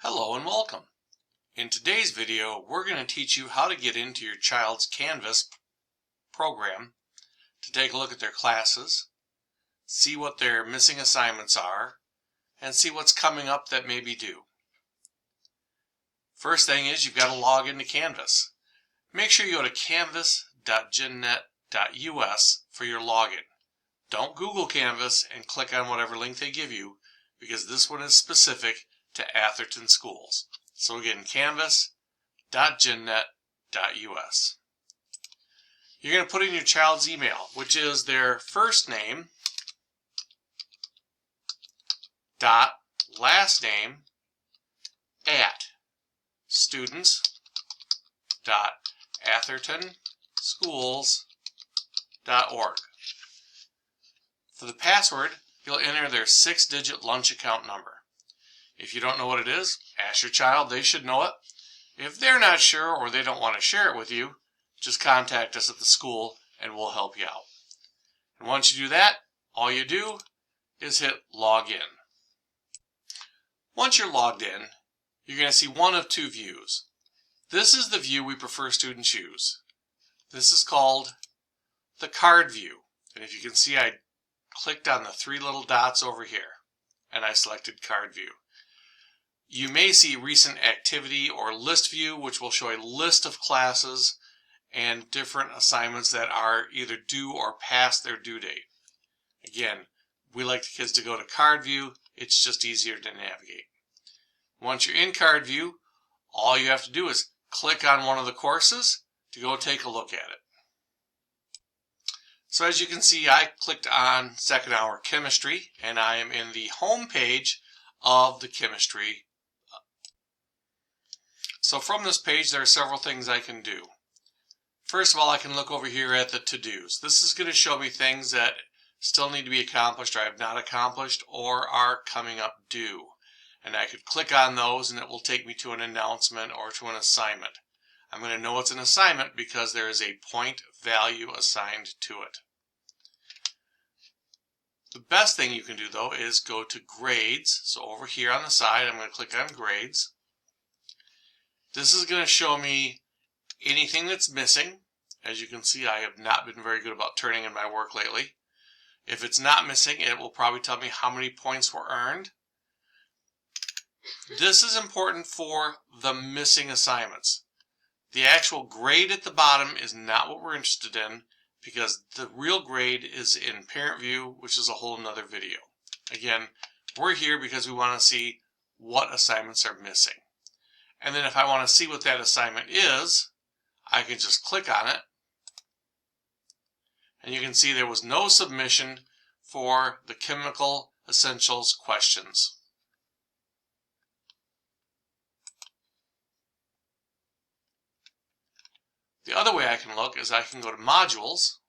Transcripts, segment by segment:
Hello and welcome. In today's video, we're going to teach you how to get into your child's Canvas program to take a look at their classes, see what their missing assignments are, and see what's coming up that may be due. First thing is you've got to log into Canvas. Make sure you go to canvas.ginnet.us for your login. Don't Google Canvas and click on whatever link they give you, because this one is specific to Atherton schools. So again, canvas.ginnet.us. You're going to put in your child's email, which is their first name dot last name at students.athertonschools.org. For the password, you'll enter their 6-digit lunch account number. If you don't know what it is, ask your child. They should know it. If they're not sure or they don't want to share it with you, just contact us at the school and we'll help you out. And once you do that, all you do is hit log in. Once you're logged in, you're going to see one of two views. This is the view we prefer students use. This is called the card view. And if you can see, I clicked on the 3 little dots over here and I selected card view. You may see recent activity or list view, which will show a list of classes and different assignments that are either due or past their due date. Again, we like the kids to go to card view. It's just easier to navigate. Once you're in card view, all you have to do is click on one of the courses to go take a look at it. So as you can see, I clicked on second hour chemistry and I am in the home page of the chemistry. So from this page, there are several things I can do. First of all, I can look over here at the to-dos. This is going to show me things that still need to be accomplished or I have not accomplished or are coming up due. And I could click on those and it will take me to an announcement or to an assignment. I'm going to know it's an assignment because there is a point value assigned to it. The best thing you can do though is go to grades. So over here on the side, I'm going to click on grades. This is going to show me anything that's missing. As you can see, I have not been very good about turning in my work lately. If it's not missing, it will probably tell me how many points were earned. This is important for the missing assignments. The actual grade at the bottom is not what we're interested in because the real grade is in parent view, which is a whole nother video. Again, we're here because we want to see what assignments are missing. And then if I want to see what that assignment is, I can just click on it. And you can see there was no submission for the chemical essentials questions. The other way I can look is I can go to modules.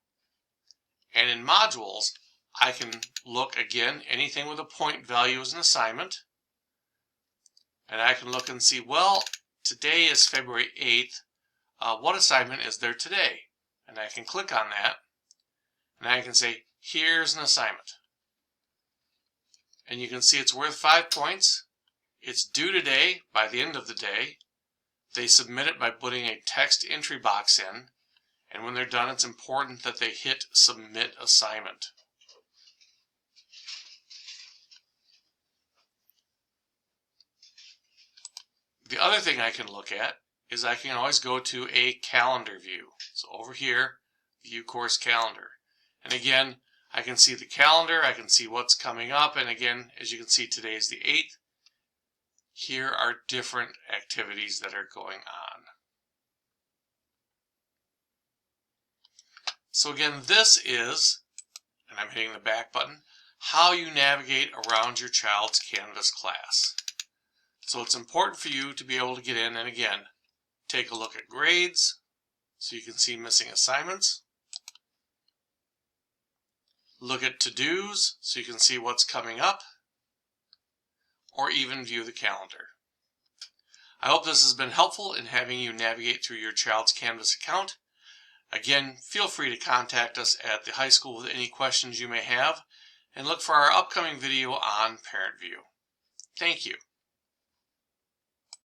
And in modules, I can look again, anything with a point value is an assignment. And I can look and see, well, today is February 8th. What assignment is there today? And I can click on that. And I can say, here's an assignment. And you can see it's worth 5 points. It's due today by the end of the day. They submit it by putting a text entry box in. And when they're done, it's important that they hit submit assignment. The other thing I can look at is I can always go to a calendar view. So over here, view course calendar. And again, I can see the calendar, I can see what's coming up, and again, as you can see, today is the 8th. Here are different activities that are going on. So again, this is, and I'm hitting the back button, how you navigate around your child's Canvas class. So it's important for you to be able to get in and again, take a look at grades so you can see missing assignments. Look at to-dos so you can see what's coming up, or even view the calendar. I hope this has been helpful in having you navigate through your child's Canvas account. Again, feel free to contact us at the high school with any questions you may have, and look for our upcoming video on Parent View. Thank you.